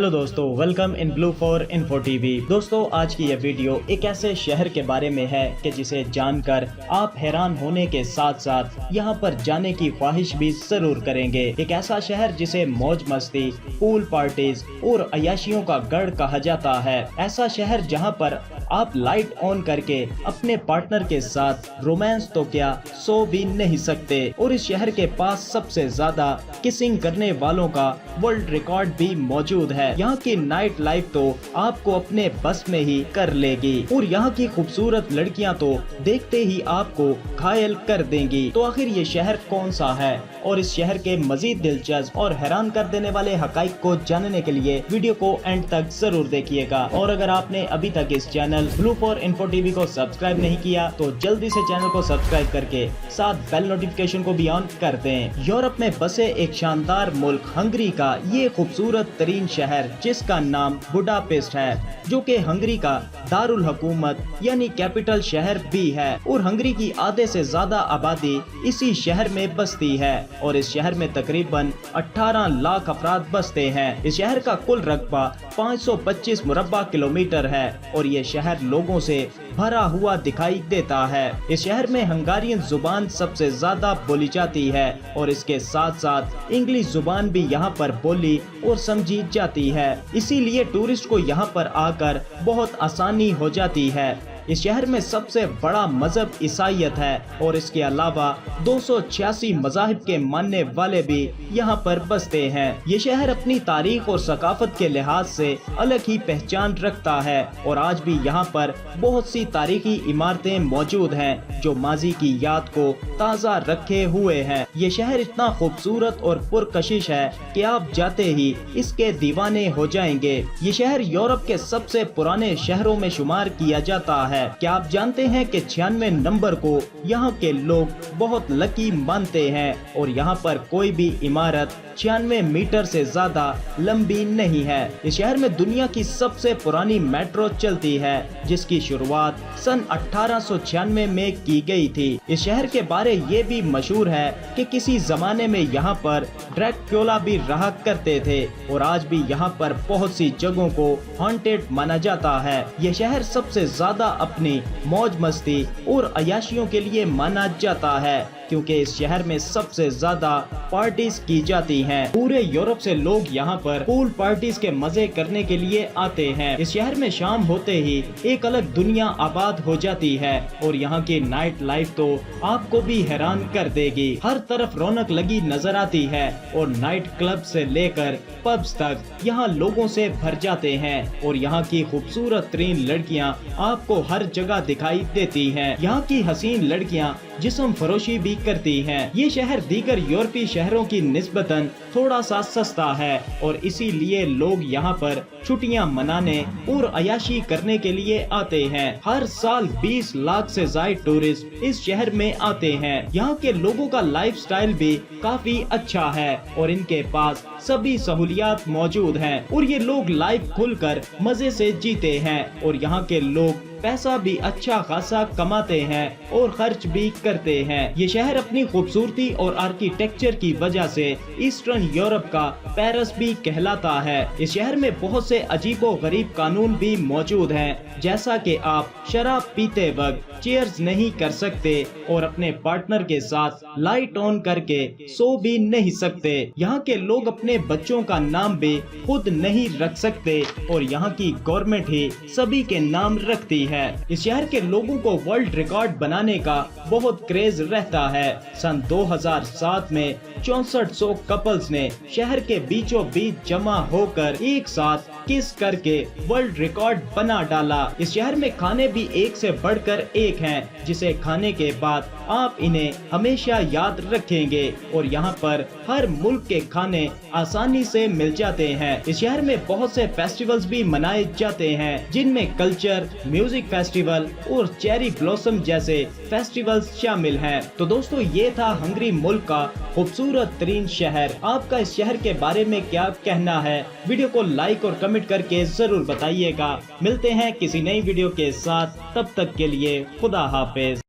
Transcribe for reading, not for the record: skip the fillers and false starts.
Hello दोस्तों, welcome in blue for info TV. दोस्तों, आज की यह वीडियो एक ऐसे शहर के बारे में है कि जिसे जानकर आप हैरान होने के साथ साथ यहाँ पर जाने की ख्वाहिश भी जरूर करेंगे। एक ऐसा शहर जिसे मौज मस्ती, पूल पार्टीज और अय्याशियों का गढ़ कहा जाता है। ऐसा शहर जहाँ पर आप लाइट ऑन करके अपने पार्टनर के साथ रोमांस तो क्या सो भी नहीं सकते। और इस शहर के पास सबसे ज्यादा किसिंग करने वालों का वर्ल्ड रिकॉर्ड भी मौजूद है। यहाँ की नाइट लाइफ तो आपको अपने बस में ही कर लेगी और यहाँ की खूबसूरत लड़कियाँ तो देखते ही आपको घायल कर देंगी। तो आखिर ये शहर कौन सा है और इस शहर के मजीद दिलचस्प और हैरान कर देने वाले हकाइक को जानने के लिए वीडियो को एंड तक जरूर देखिएगा। और अगर आपने अभी तक इस channel blue for info TV को सब्सक्राइब नहीं किया तो जल्दी से चैनल को सब्सक्राइब करके साथ बेल नोटिफिकेशन को भी ऑन कर दें। यूरोप में बसे एक शानदार मुल्क हंगरी का ये खूबसूरत तरीन शहर जिसका नाम बुडापेस्ट है, जो कि हंगरी का दारुल हुकूमत यानी कैपिटल शहर भी है। और हंगरी की आधे से ज्यादा आबादी इसी शहर में बसती है और इस शहर में तकरीबन 18 लाख अफराद बसते हैं। इस शहर का कुल रकबा 525 मुरब्बा किलोमीटर है और ये शहर लोगों से भरा हुआ दिखाई देता है। इस शहर में हंगारियन जुबान सबसे ज्यादा बोली जाती है और इसके साथ साथ इंग्लिश जुबान भी यहाँ पर बोली और समझी जाती है। इसीलिए टूरिस्ट को यहाँ पर आकर बहुत आसानी हो जाती है। इस शहर में सबसे बड़ा मजहब ईसाईयत है और इसके अलावा 286 मजाहिब के मानने वाले भी यहाँ पर बसते हैं। ये शहर अपनी तारीख और सकाफत के लिहाज से अलग ही पहचान रखता है और आज भी यहाँ पर बहुत सी तारीखी इमारतें मौजूद हैं जो माजी की याद को ताज़ा रखे हुए हैं। ये शहर इतना खूबसूरत और पुरकशिश है कि आप जाते ही इसके दीवाने हो जाएंगे। ये शहर यूरोप के सबसे पुराने शहरों में शुमार किया जाता है। क्या आप जानते हैं कि 96 नंबर को यहाँ के लोग बहुत लकी मानते हैं और यहाँ पर कोई भी इमारत 96 मीटर से ज्यादा लंबी नहीं है। इस शहर में दुनिया की सबसे पुरानी मेट्रो चलती है जिसकी शुरुआत सन 1896 में की गई थी। इस शहर के बारे ये भी मशहूर है कि किसी जमाने में यहाँ पर ड्रैकुला भी रहा करते थे और आज भी यहाँ पर बहुत सी जगहों को हॉन्टेड माना जाता है। ये शहर सबसे ज्यादा अपनी मौज मस्ती और अय्याशियों के लिए माना जाता है क्योंकि इस शहर में सबसे ज्यादा पार्टीज की जाती हैं। पूरे यूरोप से लोग यहाँ पर पूल पार्टीज के मजे करने के लिए आते हैं। इस शहर में शाम होते ही एक अलग दुनिया आबाद हो जाती है और यहाँ की नाइट लाइफ तो आपको भी हैरान कर देगी। हर तरफ रौनक लगी नजर आती है और नाइट क्लब से लेकर पब्स तक यहाँ लोगों से भर जाते हैं और यहाँ की खूबसूरत तरीन लड़कियाँ आपको हर जगह दिखाई देती हैं। यहाँ की हसीन लड़कियाँ जिस्म फरोशी भी करती हैं। ये शहर दीगर यूरोपीय शहरों की निस्बतन थोड़ा सा सस्ता है और इसीलिए लोग यहाँ पर छुट्टियाँ मनाने और अय्याशी करने के लिए आते हैं। हर साल 20 लाख से ज्यादा टूरिस्ट इस शहर में आते हैं। यहाँ के लोगों का लाइफस्टाइल भी काफी अच्छा है और इनके पास सभी सहूलियात मौजूद हैं और ये लोग लाइफ खुलकर मजे से जीते हैं और यहाँ के लोग पैसा भी अच्छा खासा कमाते हैं और खर्च भी करते हैं। ये शहर अपनी खूबसूरती और आर्किटेक्चर की वजह से ईस्टर्न यूरोप का पेरिस भी कहलाता है। इस शहर में बहुत से अजीबो गरीब कानून भी मौजूद हैं, जैसा कि आप शराब पीते वक्त चीयर्स नहीं कर सकते और अपने पार्टनर के साथ लाइट ऑन करके सो भी नहीं सकते। यहाँ के लोग अपने बच्चों का नाम भी खुद नहीं रख सकते और यहाँ की गवर्नमेंट ही सभी के नाम रखती है। इस शहर के लोगों को वर्ल्ड रिकॉर्ड बनाने का बहुत क्रेज रहता है। सन 2007 में 6400 कपल्स ने शहर के बीचों बीच जमा होकर एक साथ किस करके वर्ल्ड रिकॉर्ड बना डाला। इस शहर में खाने भी एक से बढ़कर एक हैं, जिसे खाने के बाद आप इन्हें हमेशा याद रखेंगे और यहाँ पर हर मुल्क के खाने आसानी से मिल जाते हैं। इस शहर में बहुत से फेस्टिवल्स भी मनाए जाते हैं जिनमें कल्चर, म्यूजिक फेस्टिवल और चेरी ब्लॉसम जैसे फेस्टिवल्स शामिल हैं। तो दोस्तों, ये था हंगरी मुल्क का खूबसूरत तरीन शहर। आपका इस शहर के बारे में क्या कहना है? वीडियो को लाइक और कमेंट करके जरूर बताइएगा। मिलते हैं किसी नई वीडियो के साथ, तब तक के लिए खुदा हाफिज।